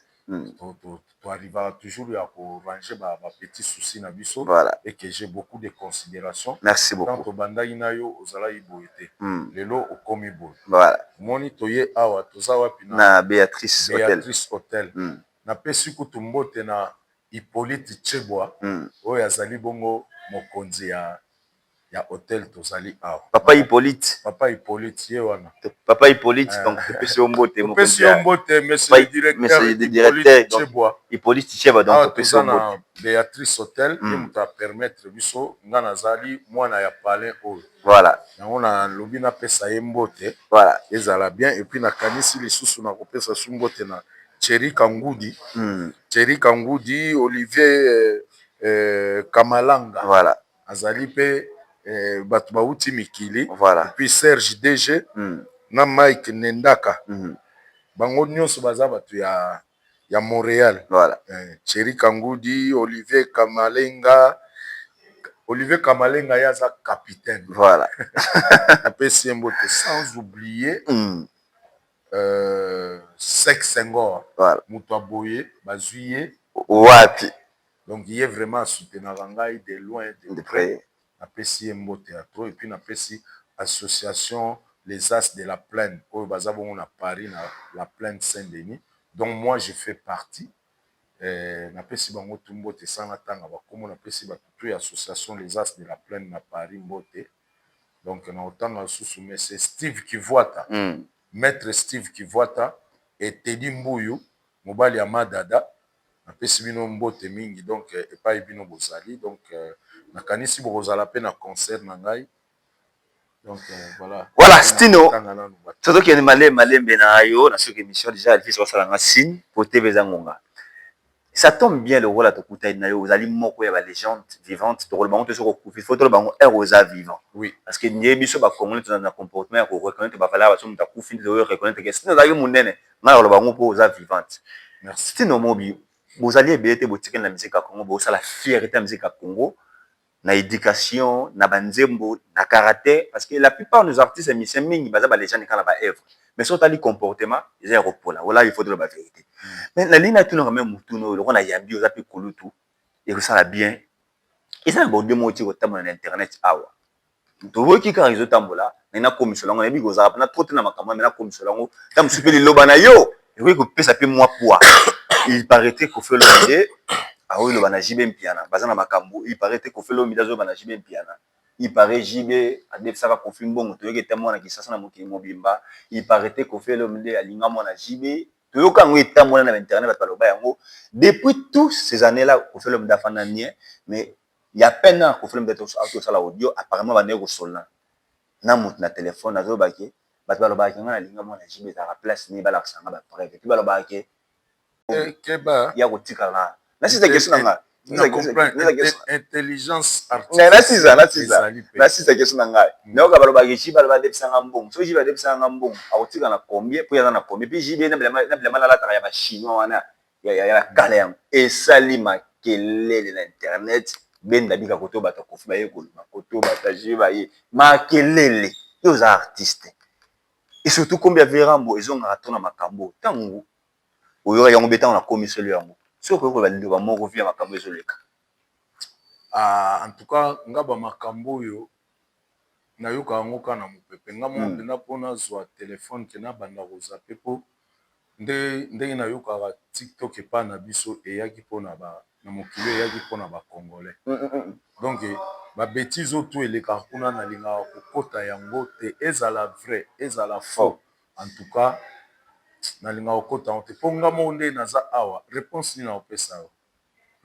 arrivera toujours à ranger ma petit souci na biso voilà. Et que j'ai beaucoup de considération. Merci beaucoup. Quand banda inayo ozala iboete lelo okomi boy voilà. moni toye awa tozawa pina na Béatrice Hotel na pesi kutu mbote na Hippolyte Chebwa oyo azali bongo mokonzi ya hotel tozali awa papa Hippolyte ye wana papa Hippolyte donc pesi ombote mokonzi monsieur le directeur Chebwa Hippolyte Chebwa donc pesi ombote Béatrice Hotel ye moto a permettre biso nga nazali mwana ya palin oyo voilà yango na lobi napesa ye mbote voilà ezala bien et puis nakanisi lisusu na kopesa su mbote na Thierry Kangudi Olivier Kamalanga voilà azali pe bato bauti mikili voilà. Et puis Serge DG na Mike Nendaka bango nyonso baza bato ya Montréal voilà. Thierry Kangudi Olivier Kamalenga yaza capitaine voilà. apesi mbote sans oublier Sek Senghor voilà. mutu aboye bazwi wapi donc il est vraiment soutenir ngai de loin de près napesi mbote ya trop et puis napesi association les As de la Plaine oyo baza bongo na Paris na la Plaine Saint-Denis donc moi je fais partie napesi bango tu mbote sanga tanga bakomo napesi bato tu association les As de la Plaine na Paris mbote donc na otanga susu mais c'est Steve Kivuata maître Steve Kivuata et Teddy Mbuyu mobali ya Madada napesi bino mbote mingi donc epai bino bozali donc nakanisi bokozala pe na concert na ngai donc voilà Stino toto kende malembe na yo na soki émission déjà elle fait ça nga signe pour TV Zangonga ça tombe bien le rôle à tokuta na yo ozali moko ya ba légende vivante to rôle bango to soko kufi photo bango erosa vivant oui parce que nie biso ba congolais to na comportement ya ko reconnaître ba valeur ba so muta kufi to reconnaître que Stino zali munene na rôle bango po oza vivante merci Stino Mobi bozali ebete botikeli na musique ya Congo bosala fierté ya musique ya Congo na éducation na banzembo na karaté parce que la plupart de nos artistes musiciens mingi baza ba légende kana ba œuvre mais so tali comportement ils ont repola voilà il faut de la vérité mais la ligne tout le même mutuno le na yambi oza pe kolutu et que ça la bien et ça bon demo ti ko tamona na internet awa to woki ka réseau tambola na commission lango yebi goza na trop na makamwa na commission lango tam supeli loba na yo et ko pesa pe moi poids il paraîtrait qu'on fait le milieu ah oui le bana jibe mpiana bazana makambo il paraîtrait qu'on fait le milieu zo bana jibe mpiana il paraît jibe adef saka confirme bon to yoke tamo na kisasa na mokili mobimba il paraîtrait qu'on fait le milieu alinga mona jibe to yoka ngo tamo na internet ba loba yango depuis tous ces années là qu'on fait le milieu d'afana nie mais il y a peine qu'on fait le milieu de auto sala audio apparemment ba nego solna na mut na téléphone azo baki bato balobaki nga nalinga mwana jibe ezalaka place nini balakisanga bapreve mpe balobaki Keba. ya kotikala nasisa question na nga Intelligence nasisa question na ngai nayoka balobaki jibe balobadebisanga mbongo soki jibe adebisanga mbongo akotika na combien mpo yaza na combien mpe jibe na bilamba nalataka ya bachinois wana ya kala yango esali makelele na internet benda bika koto bato kofi baye koloba koto bato jibe baye makelele yo oza artiste et surtout combien verambo ezongaka to na makambo ntango oyoka yango mpe ntango na komiselo yango soki okoki baliloba moko via makambo ezoleka en tout cas nga bamakambo oyo nayoka yango kaka na mopepe nga moko mpena mpona zwa telefone ke nabanda kozape mpo ndenge nayokaka tiktok epa na biso eyaki mpona na mokili eyaki mpona bacongolais donc babétise oyo to elekaka kuna nalingaka kokota yango te ezala vrai ezala faux en tout cas nalingaka kokota yango te mpo nga moko nde naza awa réponse nini nakopesa yo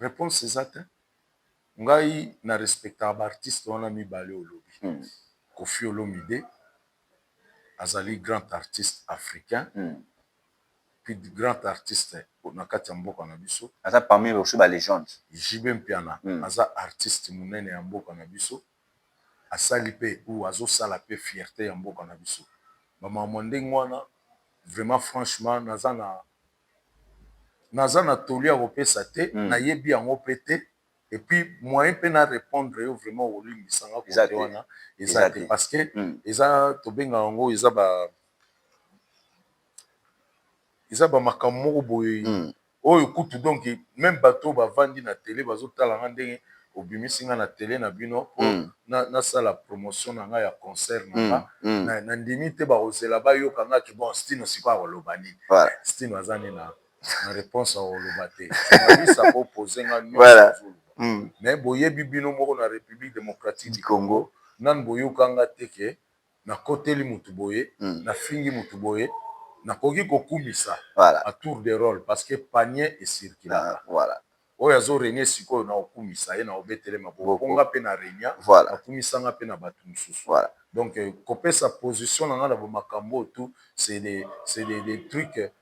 réponse eza te ngai na respectaka baartiste wana mibale olobi Koffi Olomide azali grand artiste africain puis grand artiste na kati ya mboka na biso aza parmi aussi balégende Jibe Mpiana aza artiste monene ya mboka na biso asali mpe ou azosala mpe fierté ya mboka na biso bamama ndenge wana vraiment franchement naza na toli ya kopesa te nayebi yango mpe te et puis moyen mpe na répondre yo vraiment olimbisanga kote wana eza te parce que eza tobengaka yango eza bamakambo moko boye oyo kutu donc même bato bavandi na télé bazotala nga ndenge obimisi nga na télé na bino nasala promotion na nga ya concert na nga na ndimi te bakozela bayoka nga ke bon stino sikoyo akoloba nini stino aza nini na réponse akoloba te journaliste akopose nga nyonso mais boyebi bino moko na République démocratique du Congo nani boyoka nga te ke nakoteli mutu boye nafingi mutu boye nakoki kokumisa à tour de rôle parce que panier esirkilaka oyo azorenia sikoyo na okumisa ye na obetelema boponga mpe na renia akumisanga mpe na bato mosusu donc kopesa position na nga na bamakambo tu c'est des trucs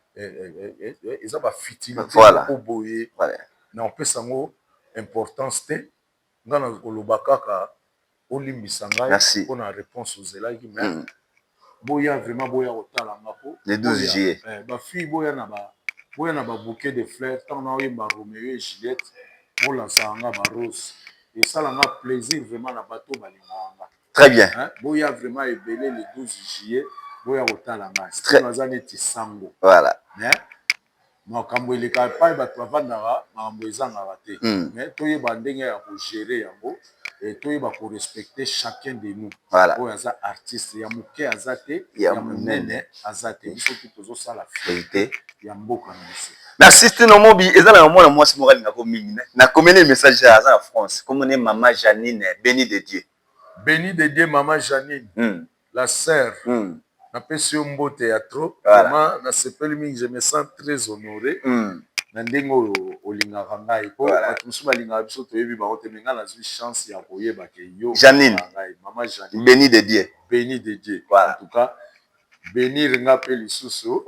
eza bafitilité moko boye na opesa yango importance te nga na koloba kaka olimbisa ngai mpona réponse ozelaki mais boya vraiment boya kotala nga po le 12 juillet bafille boya na babouquet de fleurs ntango na oyemba Roméo et Juliette bolansaka nga barose esalanga plaisir vraiment na bato balingaka nga très bien boya vraiment ebele le 12 juillet boya kotala nga stino aza neti sango mais makambo eleka epai bato bavandaka makambo ezangaka te mais toyeba ndenge ya kogere yango toyeba korespecte chacun de nous oyo aza artiste ya moke aza te ya monene aza te biso mpe tozosala fierté ya mboka na biso merci Stino Mobi ezalaka mwana mwasi moko alingako mingi nakomeli message aza na France komone mama Janine béni de Dieu mama Janine la sœur napesi yo mbote ya trop vraiment nasepeli mingi je me sens très honoré na ndenge oyo olingaka ngai mpo bato mosusu balingaka biso toyebi bango te me ngai nazwi chance ya koyeba ke yo ngai mama Janine béni de Dieu en tout cas bénir nga mpe lisusu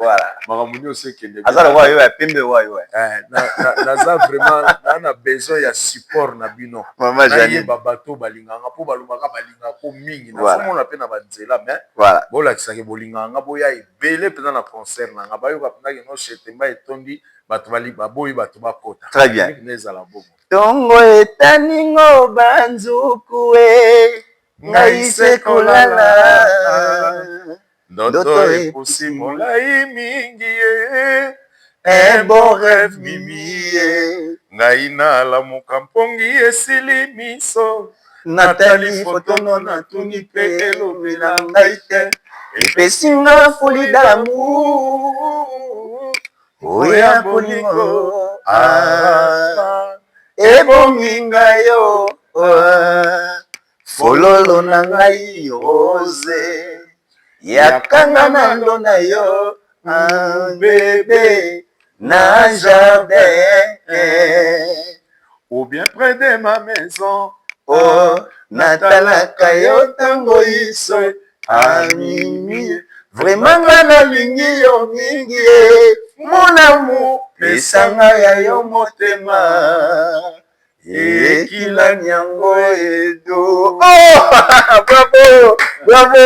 makambo nyonso ekende naza vraiment na besoin ya support na bino nayeba bato balinganga mpo balobaka balingaka po mingi nazomona mpe na banzela mais bolakisaki bolingaka nga boya ebele mpenza na concert na nga bayoka mpenzaki no chetemba etondi bato baboyi bato bakota ezala bongo ntongo etaningo banzuku ngai se kolala ndoto epusi molai mingi ye un bon rêve mimi ye ngai nalamuka mpongi esili miso natali fotono natuni mpe elobela ngai te epesinga foli d'amour oya bolingo ebomi ngai yo fololo na ngai rose yakanga na ndona yo bébé na jardin ou bien près de ma maison natalaka yo ntango iso amimi Vraiment nga nalingi yo mingi mon amour pesanga ya yo motema ekila nyango edo. Oh bravo bravo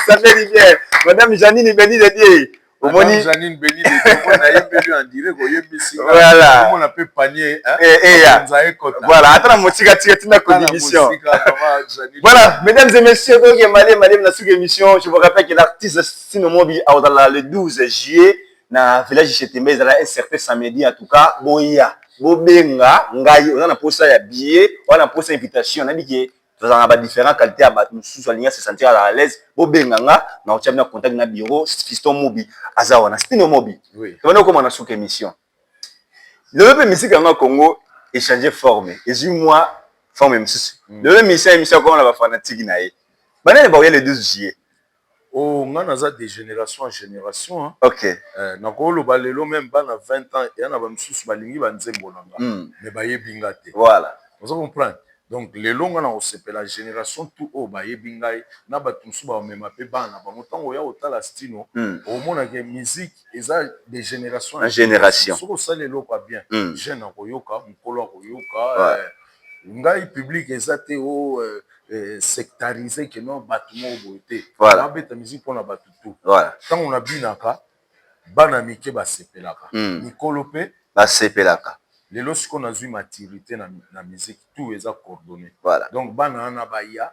ça fait bien madame Janine Béni de Dieu. Madame Janine Béni de Dieu, on a yembeli en direct, on yembeli. Voilà. On a pu panier. Voilà, attends, mon tika tika tina contribution. Voilà, mesdames et messieurs, donc madame la sous-émission, je vous rappelle que l'artiste Stino Mobi a dans le 12 juillet na village Chetembe, il y a un certain samedi en tout cas, boya, bobenga, ngai, on a posé ya billet, on a posé invitation, on a dit que nous avons différentes qualités à nous souligner se sentir à l'aise, bobenga nga, na on a contact na bureau, Fiston Mobi, azawa na Stino Mobi. Oui. Comment on a sous émission. Le musique en Congo échanger forme. Et moi forme même. Le émission comme on a fanatique naé. Bana ba le 12 juillet. Oh, on a de génération en génération hein. OK. Na ko lo balelo même bana 20 ans et na ba msusu balingi ba nzembo nanga. Mais ba yebinga te. Voilà. Vous comprenez? Donc les longs on a la génération tout au ba yebinga na ba tumsu ba même pe bana ba motango ya otala stino. Au monde que musique eza des générations en génération. Soko ça les loko bien. Jeune ko yoka, mukolo ko yoka. Ngai public ezate o sectarisé que non batumo boté. Voilà. Ba musique pour na batutu. Voilà. Quand on a binaka bana mike ba sepelaka. Mikolo pe ba sepelaka. Les lorsqu'on a eu maturité dans la musique, tout est coordonné. Voilà. Donc, banana baya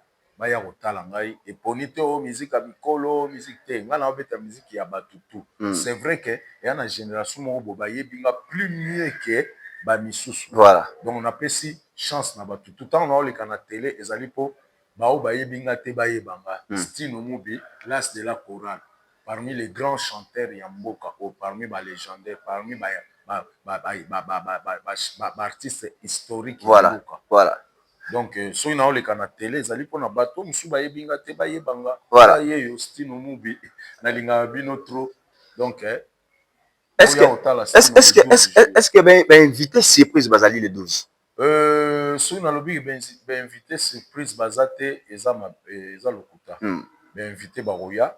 otala ngai et ponite o musique abikolo musique te ngana obeta musique ya batutu. C'est vrai que y a une génération mo bobaye binga plus mieux que ba misusu. Voilà. Donc on appelle si chance na batutu. Tant on a le canal télé ezali po ba obaye binga te baye banga. Stino Mobi, l'as de la chorale. Parmi les grands chanteurs Yamboka ou parmi les légendaires, parmi artiste historique. Voilà. Voilà. Donc so ina ole kana télé zali pona bato musu ba yebinga te ba yebanga. Voilà. Yeyo Stino Mobi na linga bino trop. Donc est-ce que ben invité surprise bazali le 12? So ina lobi ben invité surprise bazate eza lokuta. Ben invité baroya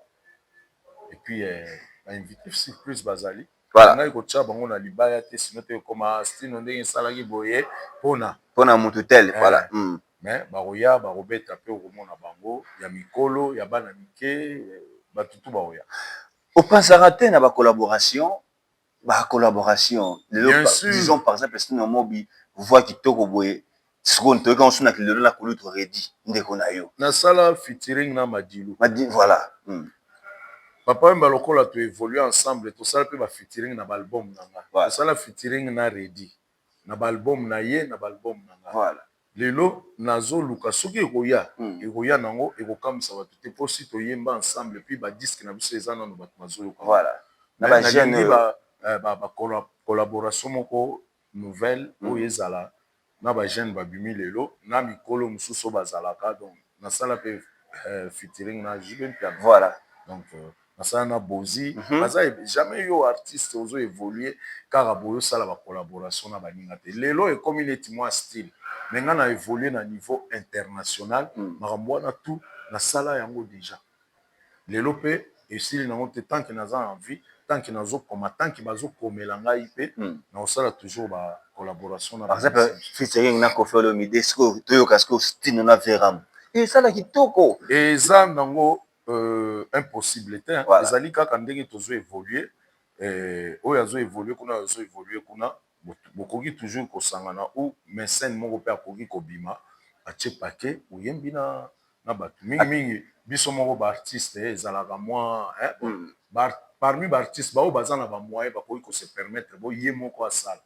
et puis invité surprise bazali. Voilà. Ngai ko tcha bango na libaya te sino te koma Stino ndenge salaki boye pona mututel voilà. Mais baroya barobeta pe okomona bango ya mikolo ya bana mike batutu baroya. Au pensera-t-il na ba collaboration disons par exemple Stino Mobi voix kitoko boye siko ntoka on suna kilelo la koluto ready ndeko na yo na sala featuring na Madilu voilà. Papa mba lokola to évoluer ensemble to sala pe ba featuring na album nanga. Voilà. To sala featuring na Ready. Na album na ye na album nanga. Voilà. Lelo nazo luka soki ekoya nango ekokamisa bato te po si to yemba ensemble puis ba disque na biso eza nano bato mazo yoka. Voilà. Na ba jeune ba collaboration moko nouvelle o ezala na ba jeune ba bimi lelo na mikolo mususu bazalaka donc na sala pe featuring na Juben Piano. Voilà. Donc Nasana Bozi, jamais yo artiste ozo évoluer car boyo sala ba collaboration na baninga te. Lelo e comme il moi style. Mais on a évolué na niveau international, makambo na tout na sala yango déjà. Lelo pe et s'il na honte tant que naza envie, tant que nazo comme tant que bazo komela ngai pe na sala toujours ba collaboration na. Par exemple, featuring na Koffi Olomide, sko toyo kasko style na Veram. Et ça la kitoko. Et ça nango impossibilité ezali kaka ndenge tozo évoluer oyo azo évoluer kuna bokoki toujours kosangana ou mais scène moko pe akoki kobima atie paquet oyembi na bato mingi biso moko ba artiste ezalaka moi parmi ba artiste bao baza na ba moyens bakoki ko se permettre bo ye moko asala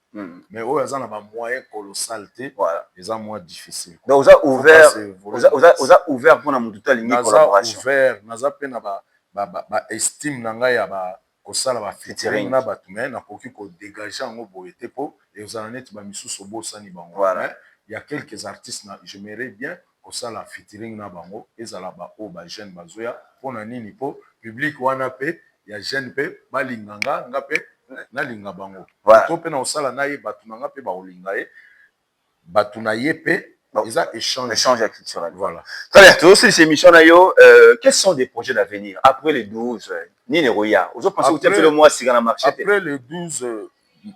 mais oyo aza na ba moyens colossal te eza moins difficile. Donc oza ouvert pour na mutu talingi collaboration. Naza pe na ba estime na ngai ya ba kosala ba featuring na bato mais nakoki ko dégager yango boye te po ezala neti ba misusu bosani bango. Il y a quelques artistes j'aimerais bien kosala featuring na bango ezala ba o ba jeune bazoya pona nini po public wana pe ya jeune pe balinganga nga pe na linga bango to pe na osala na ye bato na nga pe ba olinga ye bato na ye pe Eza échange. Échange culturel. Voilà. Très bien. Toujours sur ces émissions, quels sont des projets d'avenir après les 12 Nini Roya? Vous pensez que le mois si on marché? Après les 12,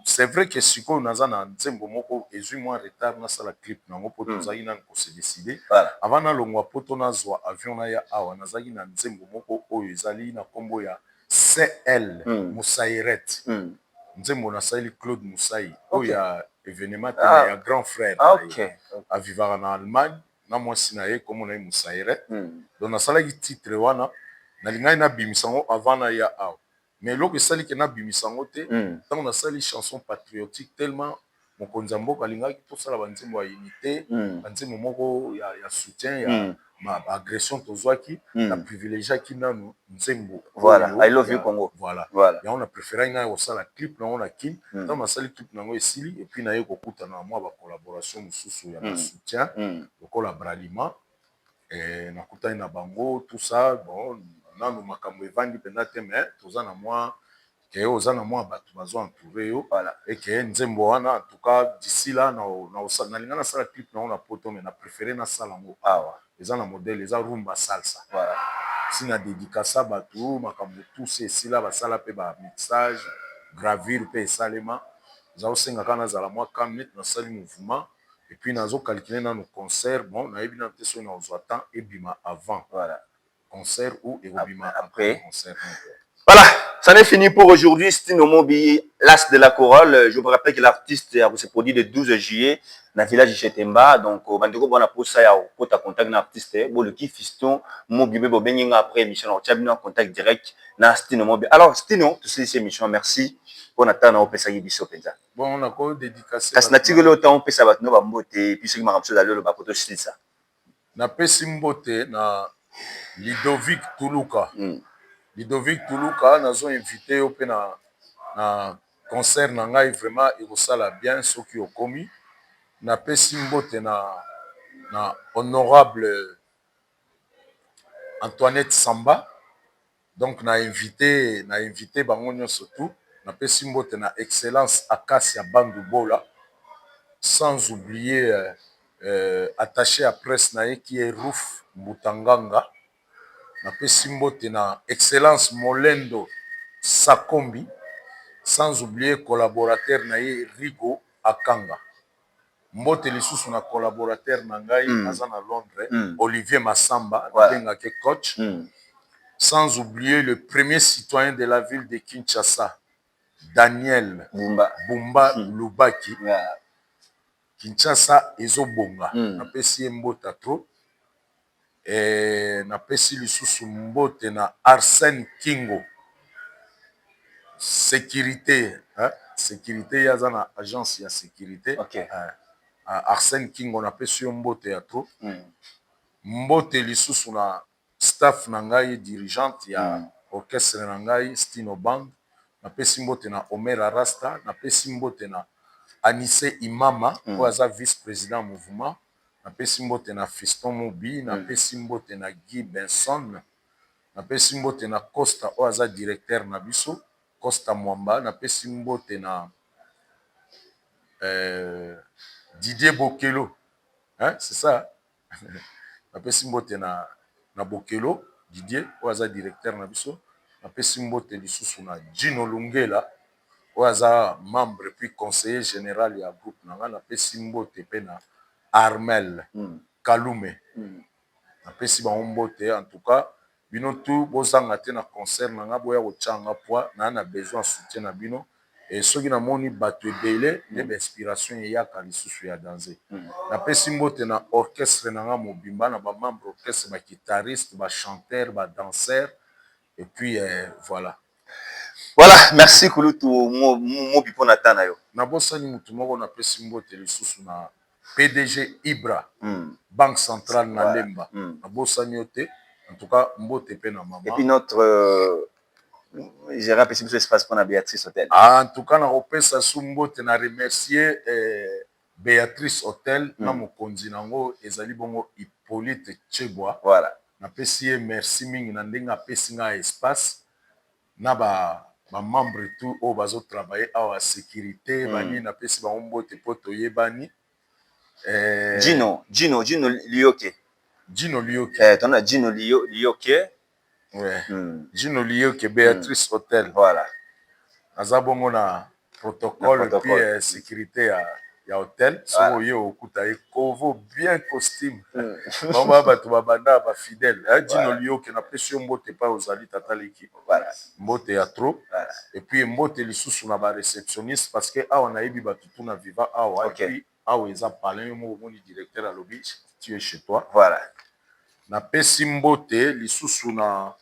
c'est vrai que si on a un nzembo moko ezui moins retard na sala clip nango po tozaki nanu ko se décider. Avant na longwa poto na zwa avion na ya awa nazaki na nzembo moko oyo ezali na kombo ya CL Moussaïret. Nzembo na sali Claude Moussaï oyo ya événement ya grand frère a vivara na Allemagne na mwasi na ye komo na Moussaïret. Donc na salaki titre wana na lingai na bimisango avant na ya awa. Mais loko sali ke na bimisango te tant na sali chanson patriotique tellement mon konzambo alingaki to sala banzembo ya unité banzembo moko ya soutien ya ma agression tozwaki na privilégié ki nanu nzembo. Voilà, I love you Congo. Voilà. Ya on a préféré nga ko sala clip na on a kin tant na sali clip nango esili et puis na ye ko kuta na moi ba collaboration mususu ya ba soutien lokola Bralima na kutani na bango tout ça bon nanu makambo evandi penda te mais toza na moi ke oza na moi bato bazo entouré yo et que nzembo wana en tout cas d'ici là na linga na sala clip na on a poto mais na préféré na sala ngo eza na modèle eza rumba salsa si na dédicace bato makambo tous ici là ba sala pe ba mixage gravure pe salema za osenga kana za la moi kamnet na sali mouvement et puis nazo calculer na nos concerts bon na yebi na te so na ozwa temps et bima avant concert ou bima après concert. Voilà, ça n'est fini pour aujourd'hui. C'était Mobi, l'as de la chorale. Je vous rappelle que l'artiste a se produit le 12 juillet dans le village de Chetemba. Donc, bandeko bona pour ça ya pour ta contact l'artiste. Bon le qui fiston Mobi bebo benginga après émission. Tu as bien en contact direct na Stino Mobi. Alors Stino, tous ces émissions, merci. On attend au pesa yibiso penza. Bon, on a quoi dédicacé. Parce que natigelo autant on pesa batno ba mbote puis ce qui m'a rappelé d'aller le bapoto ça. Na pesi mbote na Ludovic Tuluka. Ludovic Tuluka nazo invité yo pe na concert na ngai vraiment ekosala bien soki okomi na pesi mbote na honorable Antoinette Samba donc na invité bango nyonso tout na pesi mbote na excellence Akasia Bandu Bola sans oublier attaché à presse na ye qui est Rouf Mbutanganga na pesi mbote na excellence Molendo Sakombi sans oublier collaborateur na ye Rigo Akanga mbote lisusu na collaborateur na ngai aza na Londres Olivier Massamba bengaki coach sans oublier le premier citoyen de la ville de Kinshasa Daniel Bumba Lubaki Kinshasa ezobonga na pesi mbota trop na pesi lisusu mbote na Arsène Kingo sécurité sécurité yaza na agence ya sécurité Arsène Kingo na pesi mbote ya trop mbote lisusu na staff na ngai dirigeante ya orchestre na ngai Stino Band na pesi mbote na Omer Arasta na pesi mbote na Anissé Imama oyo aza vice-président mouvement na pesi mbote na Fiston Mobi na pesi mbote na Guy Benson na pesi mbote na Costa oyo aza directeur na biso Costa Mwamba na pesi mbote na Didier Bokelo c'est ça na pesi mbote na Bokelo Didier oyo aza directeur na biso na pesi mbote lisusu na Gino Lungela oyo aza membre puis conseiller général ya groupe na nga na pesi mbote pe na Armel Kalume na pesi bango mbote en tout cas bino tout bozanga te na concert na nga boya kotyanga poids na besoin soutien na bino et soki namoni bato ebele nde bainspiration eyaka lisusu ya danser na pesi mbote na orchestre na nga mobimba na bamembre orchestre baguitariste bachanteur badanseur et puis voilà. Voilà, merci Kulutu Mobi pour Natana yo. Na bosani mutu moko na pesi mbote lisusu na PDG Ibra Banque Centrale na Lemba na bosani yo te en tout cas mbote pe na maman. Et puis notre j'ai rappelé ce espace pour la Béatrice Hotel. En tout cas na opesa su mbote na remercier Béatrice Hotel na mokonzi nango ezali bongo Hippolyte Chebois. Voilà. Na pesi merci mingi na ndenga pesi nga espace na ba membre tout oyo bazo travailler awa sécurité bani na pesi bango mbote po toyebani Gino Lioke. Gino Lioke. T'en as Gino Lioke. Ouais. Gino Lioke, Béatrice Hotel. Voilà. Aza bongo na protocole et puis sécurité ya hôtel. So yo okuta ekovo bien costume. Mama bato babanda ba fidèle. Gino Lioke na pesi mbote pa ozali tata leki. Voilà. Mbote ya trop. Et puis mbote lisusu na ba réceptionniste parce que awa na yebi bato tuna viva awa et puis awa eza palin mo moni directeur à lobby tu es chez toi. Voilà. Na pesi mbote lisusu na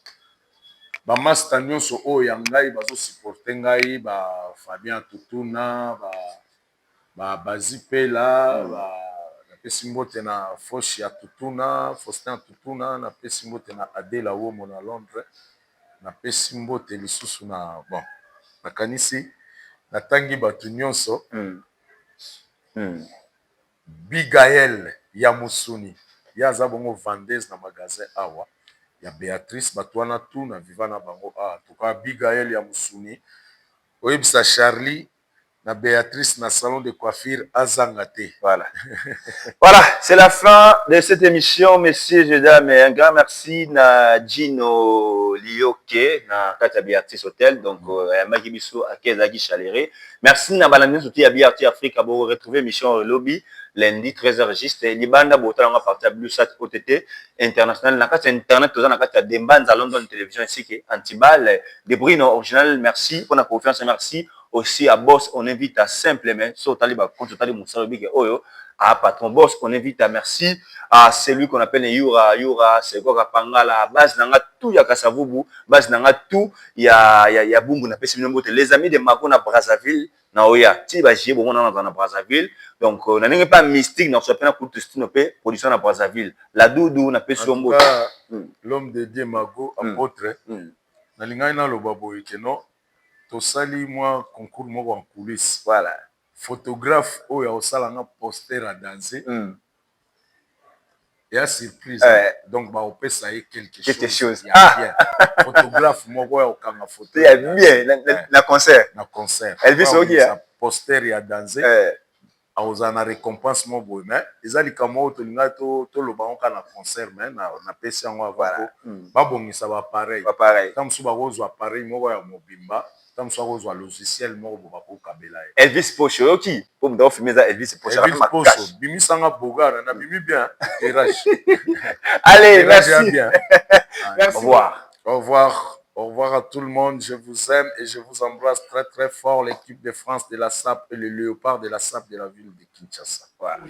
ba master nyonso oyo ya ngai bazo supporter ngai ba Fabien Tutuna ba Bazipela ba na pesi mbote na Foshi ya Tutuna, Faustin Tutuna, na pesi mbote na Adela Womo na Londres, na pesi mbote lisusu na bon nakanisi natangi bato nyonso. Bigael ya Musuni ya za bongo vendeuse na magasin awa ya Béatrice batwana tout na viva na bango en tout cas Bigael ya Musuni oyebisa Charlie na Béatrice na salon de coiffure azangate. Voilà. Voilà, c'est la fin de cette émission, messieurs et dames. Un grand merci na Gino Lioke na Katia Béatrice Hotel. Donc, Makibiso à Kezaki Chaléré. Merci na Balandine Souti à Biarti Afrique. À vous retrouver mission lobby lundi 13h juste. Libanda Botalanga parti à Blue Sat OTT international. Na Katia Internet, tout ça na Katia Dembanza London Télévision ainsi que Antibal. Des bruits original. Merci pour la confiance. Merci aussi à Boss. On invite à simplement, sur Taliba, contre Taliba Moussarobi Oyo. À Patron Boss, on invite à merci à celui qu'on appelle Yura, c'est quoi Pangala, base nanga tout ya Kasavubu, base nanga tout ya Bumbu na pesi les amis de Makona Brazzaville na Oya, ti ba jie bon na Brazzaville. Donc na n'est pas mystique na sopena coup de stinope production na Brazzaville. La Doudou na pesi Ombo. L'homme de Dieu Mago apôtre na lingai na lobabo ikeno to sali moi concours moko en coulisses. Voilà. Photographe oyo osalanga poster à danser et à surprise donc ba opesa ye quelque chose bien photographe moko oyo kanga photo ya bien na concert Elvis Ogia poster ya danser aoza na récompense mo boy mais ezali kamo to linga to loba onka na concert mais na pesi yango avant ba bongisa ba pareil comme so ba kozwa appareil moko ya mobimba un logiciel Elvis Pocho qui pour me filmer ça Elvis Pocho bimi sanga bogar na bimi bien allez merci au revoir au revoir à tout le monde, je vous aime et je vous embrasse très très fort l'équipe de France de la SAP et le léopard de la SAP de la ville de Kinshasa. Voilà.